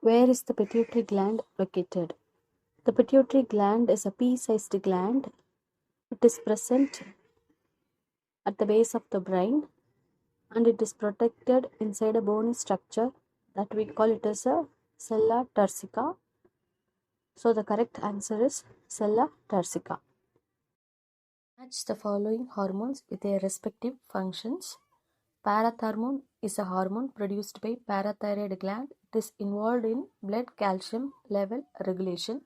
Where is the pituitary gland located? The pituitary gland is a pea-sized gland. It is present at the base of the brain and it is protected inside a bony structure that we call it as a sella turcica. So the correct answer is sella turcica. Match the following hormones with their respective functions. Parathormone is a hormone produced by parathyroid gland. It is involved in blood calcium level regulation.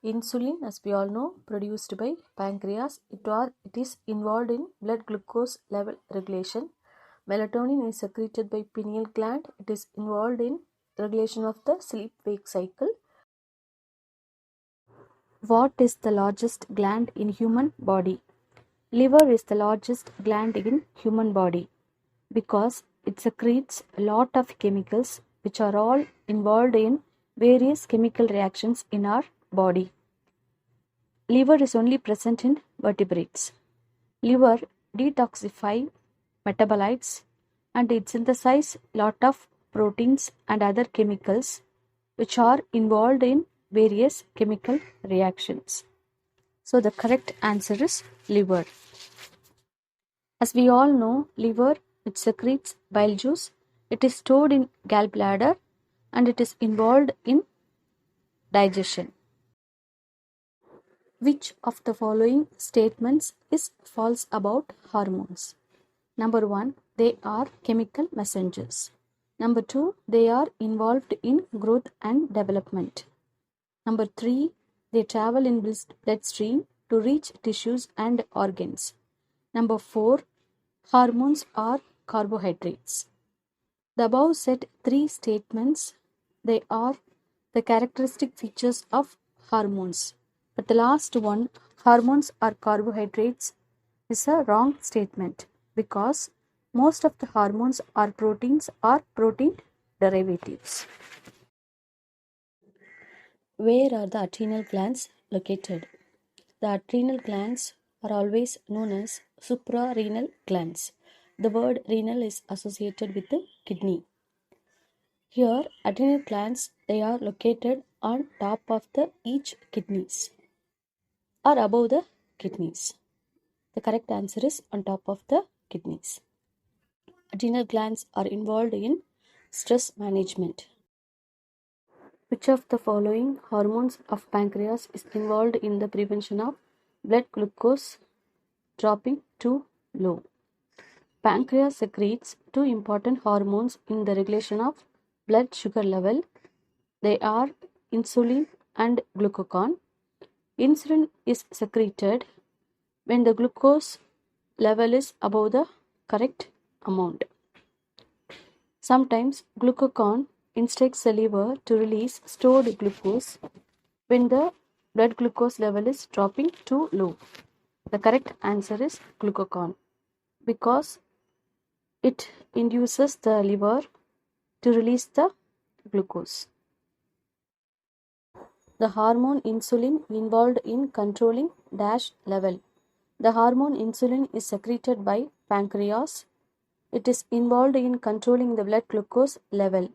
Insulin, as we all know, produced by pancreas. It is involved in blood glucose level regulation. Melatonin is secreted by pineal gland. It is involved in regulation of the sleep-wake cycle. What is the largest gland in human body? Liver is the largest gland in human body because it secretes a lot of chemicals which are all involved in various chemical reactions in our body. Liver is only present in vertebrates. Liver detoxify metabolites and it synthesizes lot of proteins and other chemicals which are involved in various chemical reactions. So the correct answer is liver. As we all know, liver, it secretes bile juice. It is stored in gallbladder and it is involved in digestion. Which of the following statements is false about hormones? Number 1, they are chemical messengers. Number 2, they are involved in growth and development. Number 3, they travel in bloodstream to reach tissues and organs. Number 4, hormones are carbohydrates. The above said 3 statements, they are the characteristic features of hormones. But the last one, hormones are carbohydrates, is a wrong statement because most of the hormones are proteins or protein derivatives. Where are the adrenal glands located? The adrenal glands are always known as suprarenal glands. The word renal is associated with the kidney. Here, adrenal glands, they are located on top of the each kidneys or above the kidneys. The correct answer is on top of the kidneys. Adrenal glands are involved in stress management. Which of the following hormones of pancreas is involved in the prevention of blood glucose dropping too low? Pancreas secretes two important hormones in the regulation of blood sugar level. They are insulin and glucagon. Insulin is secreted when the glucose level is above the correct amount. Sometimes glucagon instructs the liver to release stored glucose when the blood glucose level is dropping too low. The correct answer is glucagon because it induces the liver to release the glucose. The hormone insulin involved in controlling DASH level. The hormone insulin is secreted by pancreas. It is involved in controlling the blood glucose level,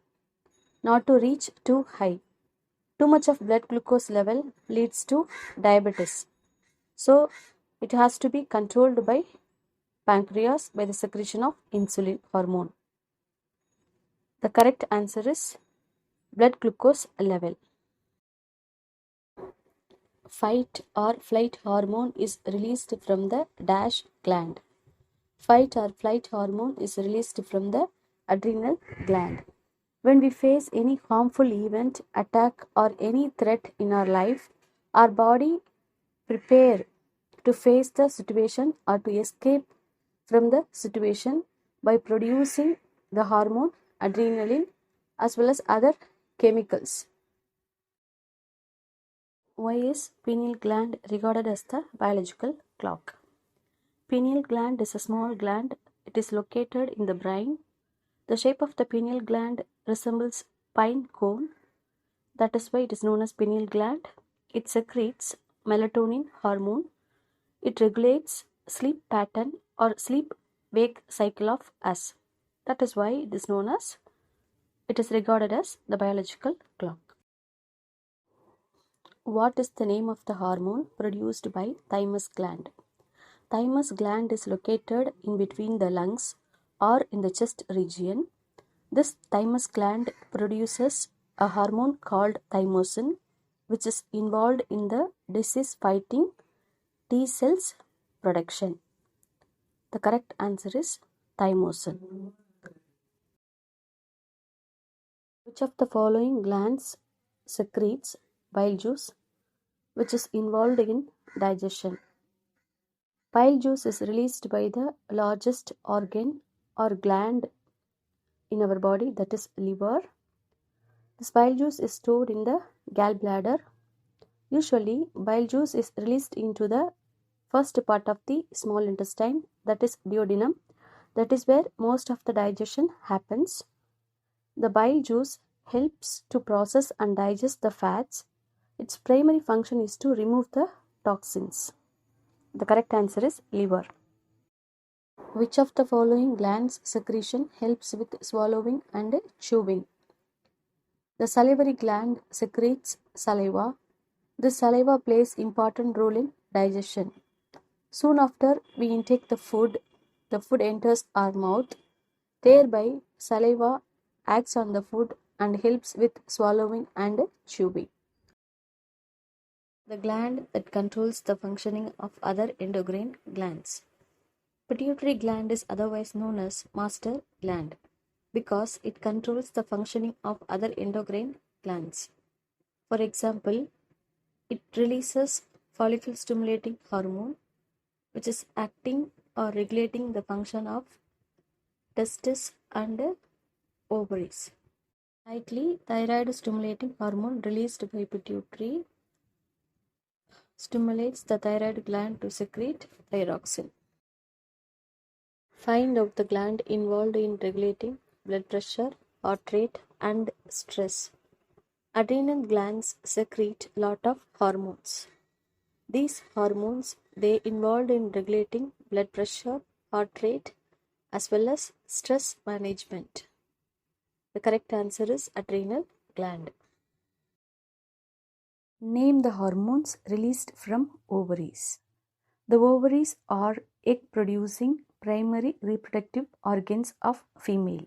not to reach too high. Too much of blood glucose level leads to diabetes. So, it has to be controlled by pancreas by the secretion of insulin hormone. The correct answer is blood glucose level. Fight or flight hormone is released from the DASH gland. Fight or flight hormone is released from the adrenal gland. When we face any harmful event, attack or any threat in our life, our body prepare to face the situation or to escape from the situation by producing the hormone adrenaline as well as other chemicals. Why is pineal gland regarded as the biological clock? Pineal gland is a small gland. It is located in the brain. The shape of the pineal gland resembles pine cone. That is why it is known as pineal gland. It secretes melatonin hormone. It regulates sleep pattern or sleep wake cycle of us. That is why it is known as It is regarded as the biological clock. What is the name of the hormone produced by thymus gland? Thymus gland is located in between the lungs or in the chest region. This thymus gland produces a hormone called thymosin, which is involved in the disease fighting T cells production. The correct answer is thymosin. Which of the following glands secretes bile juice, which is involved in digestion? Bile juice is released by the largest organ or gland in our body, that is liver. This bile juice is stored in the gallbladder. Usually, bile juice is released into the first part of the small intestine, that is duodenum. That is where most of the digestion happens. The bile juice helps to process and digest the fats. Its primary function is to remove the toxins. The correct answer is liver. Which of the following glands secretion helps with swallowing and chewing? The salivary gland secretes saliva. This saliva plays important role in digestion. Soon after we intake the food enters our mouth. Thereby, saliva acts on the food and helps with swallowing and chewing. The gland that controls the functioning of other endocrine glands. Pituitary gland is otherwise known as master gland because it controls the functioning of other endocrine glands. For example, it releases follicle stimulating hormone, which is acting or regulating the function of testes and ovaries. Likely, thyroid stimulating hormone released by pituitary stimulates the thyroid gland to secrete thyroxine. Find out the gland involved in regulating blood pressure, heart rate, and stress. Adrenal glands secrete lot of hormones. These hormones they involved in regulating blood pressure, heart rate, as well as stress management. The correct answer is adrenal gland. Name the hormones released from ovaries. The ovaries are egg-producing primary reproductive organs of female.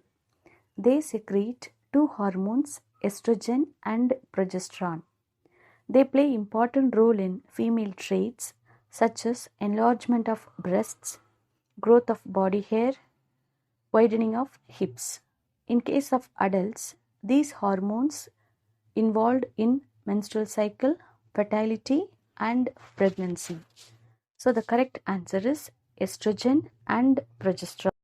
They secrete two hormones, estrogen and progesterone. They play important role in female traits such as enlargement of breasts, growth of body hair, widening of hips. In case of adults, these hormones involved in menstrual cycle, fertility and pregnancy. So the correct answer is estrogen and progesterone.